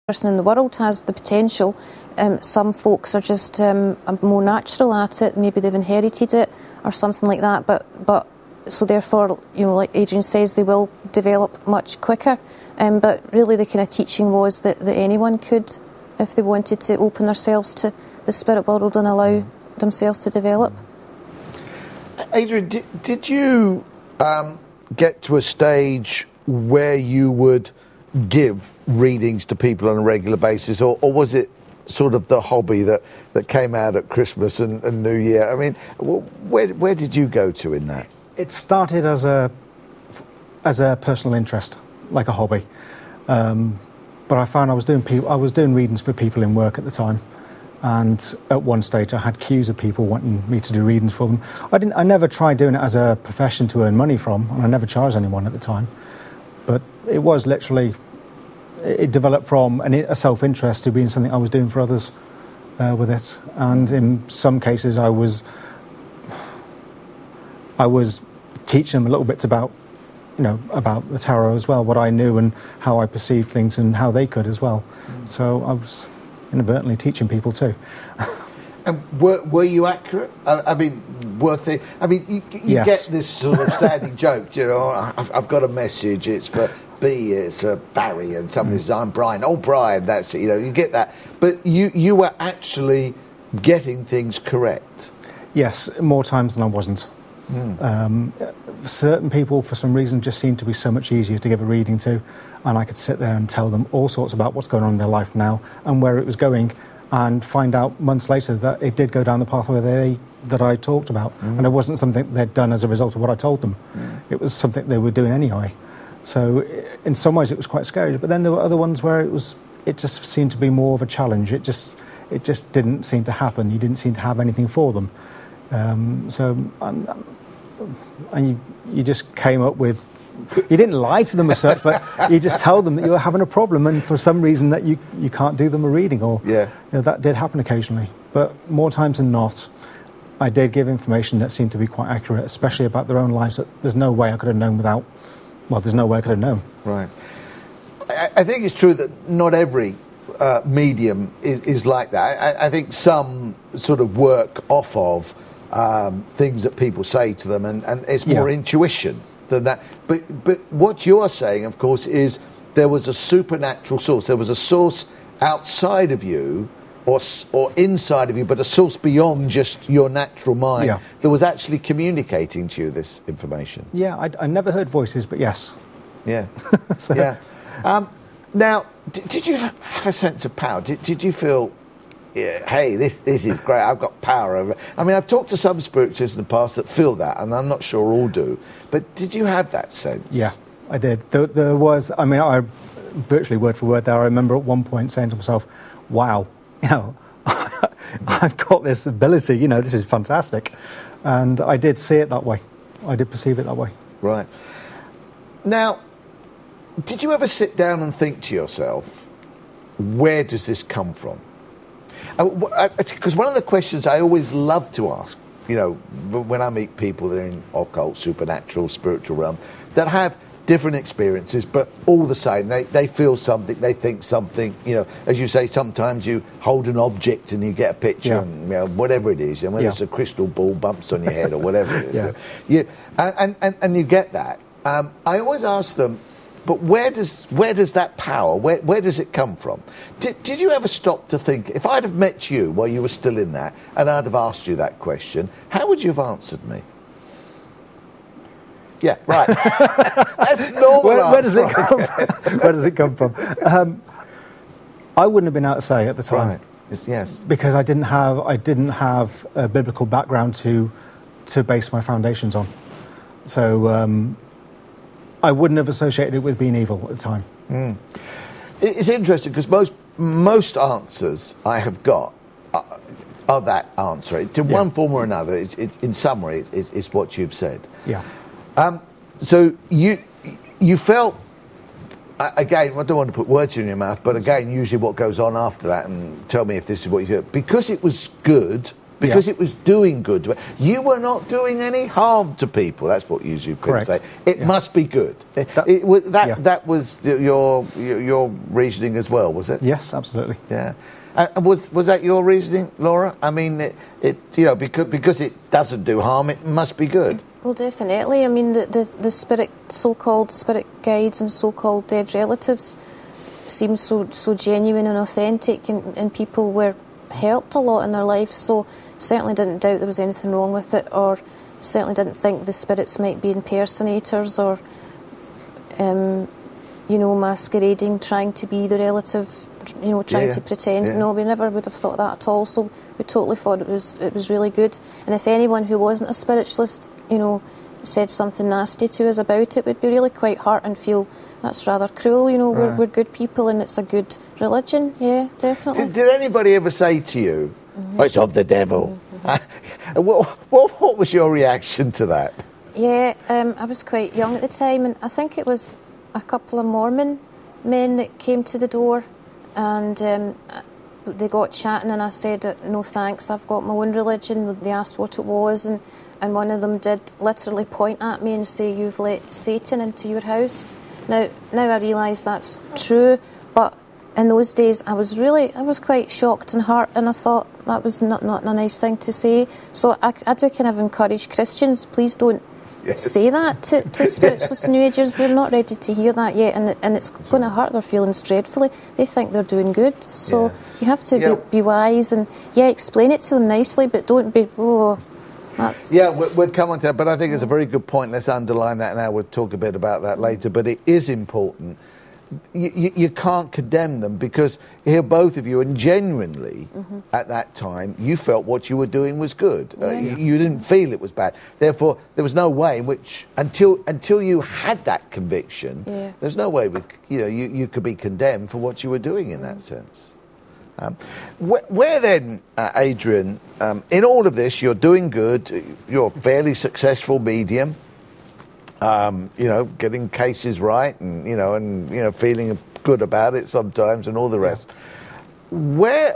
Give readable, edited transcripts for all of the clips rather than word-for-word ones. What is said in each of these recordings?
person in the world has the potential. Some folks are just more natural at it. Maybe they've inherited it or something like that. But so therefore, you know, like Adrian says, they will develop much quicker. But really, the kind of teaching was that anyone could, if they wanted to, open themselves to the spirit world and allow themselves to develop. Adrian, did you get to a stage where you would give readings to people on a regular basis, or was it sort of the hobby that came out at Christmas and New Year? I mean, where did you go to in that? It started as a personal interest, like a hobby, but I found I was doing readings for people in work at the time, and at one stage I had queues of people wanting me to do readings for them. I never tried doing it as a profession to earn money from, and I never charged anyone at the time. But it was literally, it developed from a self-interest to being something I was doing for others with it. And in some cases I was teaching them a little bit about, you know, about the tarot as well, what I knew and how I perceived things and how they could as well. So I was inadvertently teaching people too. And were you accurate? I mean, worth it? I mean, you yes. get this sort of standing joke, you know, I've got a message, it's for B, it's for Barry, and somebody says, I'm Brian. Oh, Brian, that's it, you know, you get that. But you were actually getting things correct. Yes, more times than I wasn't. Certain people, for some reason, just seemed to be so much easier to give a reading to, and I could sit there and tell them all sorts about what's going on in their life now and where it was going, and find out months later that it did go down the pathway that I talked about. And it wasn't something they'd done as a result of what I told them. It was something they were doing anyway. So in some ways it was quite scary, but then there were other ones where it just seemed to be more of a challenge. It just didn't seem to happen. You didn't seem to have anything for them. And you just came up with, you didn't lie to them as such, but you just tell them that you were having a problem, and for some reason that you can't do them a reading, or you know, that did happen occasionally. But more times than not, I did give information that seemed to be quite accurate, especially about their own lives, that there's no way I could have known without, well, there's no way I could have known. Right. I think it's true that not every medium is like that. I think some sort of work off of things that people say to them, and it's more intuition than that. But what you are saying, of course, is there was a supernatural source. There was a source outside of you, or inside of you, but a source beyond just your natural mind that was actually communicating to you this information. Yeah, I never heard voices, but yes. Yeah. So. Yeah. Now, did you have a sense of power? Did you feel, hey, this is great, I've got power over... I mean, I've talked to some spiritualists in the past that feel that, and I'm not sure all do, but did you have that sense? Yeah, I did. There was, I mean, I virtually word for word there, I remember at one point saying to myself, wow, you know, I've got this ability, you know, this is fantastic. And I did see it that way. I did perceive it that way. Right. Now, did you ever sit down and think to yourself, where does this come from? Because one of the questions I always love to ask, you know, when I meet people that are in occult, supernatural, spiritual realm, that have different experiences, but all the same, they feel something, they think something, you know, as you say, sometimes you hold an object and you get a picture, and, you know, whatever it is, and whether it's a crystal ball bumps on your head or whatever it is. And you get that. I always ask them, but where does that power, where does it come from? Did you ever stop to think, if I'd have met you while you were still in that, and I'd have asked you that question, how would you have answered me? Yeah, right. That's normal. Where does it come from? Where does it come from? I wouldn't have been able to say at the time. Right. Yes. Because I didn't have a biblical background to base my foundations on. So I wouldn't have associated it with being evil at the time. It's interesting because most answers I have got are that answer. To one form or another, in summary, it's what you've said. Yeah. So you felt, again, I don't want to put words in your mouth, but again, usually what goes on after that, and tell me if this is what you feel, because it was good, because it was doing good. You were not doing any harm to people. That's what usually people say. It must be good. That was your reasoning as well, was it? Yes, absolutely. Yeah. And was that your reasoning, Laura? I mean, because it doesn't do harm, it must be good. Well, definitely. I mean, the so-called spirit guides and so-called dead relatives seem so genuine and authentic, and people were helped a lot in their life. So certainly didn't doubt there was anything wrong with it, or certainly didn't think the spirits might be impersonators or, masquerading, trying to be the relative. Trying to pretend. Yeah. No, we never would have thought that at all. So we totally thought it was really good. And if anyone who wasn't a spiritualist, said something nasty to us about it, we'd be really quite hurt and feel that's rather cruel. We're good people and it's a good religion. Yeah, definitely. Did anybody ever say to you, "It's of the devil"? What was your reaction to that? Yeah, I was quite young at the time, and I think it was a couple of Mormon men that came to the door. And they got chatting, and I said, "No thanks, I've got my own religion." They asked what it was, and one of them did literally point at me and say, "You've let Satan into your house." Now I realise that's true, but in those days I was quite shocked and hurt, and I thought that was not a nice thing to say. So I do kind of encourage Christians, please don't say that to spiritualists and New Agers. They're not ready to hear that yet, and it's going to hurt their feelings dreadfully. They think they're doing good, so you have to be wise and explain it to them nicely, but don't be that's... Yeah, we'll come on to that, but I think it's a very good point. Let's underline that now. We'll talk a bit about that later, but it is important. You can't condemn them, because here both of you, and genuinely at that time you felt what you were doing was good. You didn't feel it was bad. Therefore there was no way in which, until you had that conviction, there's no way you could be condemned for what you were doing in that sense. Where then, Adrian, in all of this, you're doing good, you're a fairly successful medium, getting cases right, and feeling good about it sometimes, and all the rest. Where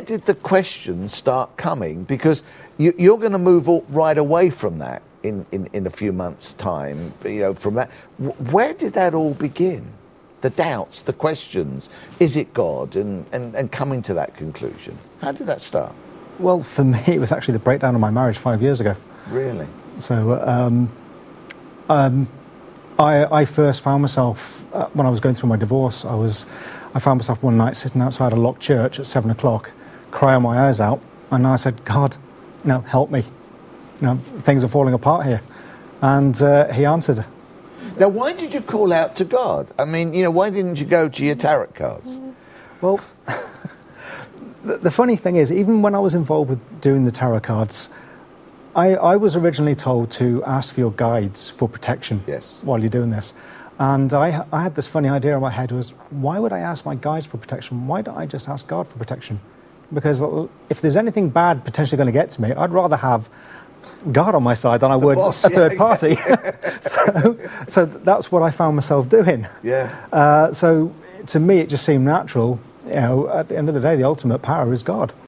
did the questions start coming? Because you're going to move right away from that in a few months' time. From that, where did that all begin? The doubts, the questions. Is it God? And coming to that conclusion. How did that start? Well, for me, it was actually the breakdown of my marriage 5 years ago. Really? So. I first found myself, when I was going through my divorce, I found myself one night sitting outside a locked church at 7 o'clock, crying my eyes out, and I said, "God, help me. Things are falling apart here." And he answered. Now, why did you call out to God? I mean, why didn't you go to your tarot cards? Well, the funny thing is, even when I was involved with doing the tarot cards, I was originally told to ask for your guides for protection while you're doing this. And I had this funny idea in my head was, why would I ask my guides for protection? Why don't I just ask God for protection? Because if there's anything bad potentially going to get to me, I'd rather have God on my side than I would a third party. so that's what I found myself doing. Yeah. So to me, it just seemed natural. At the end of the day, the ultimate power is God.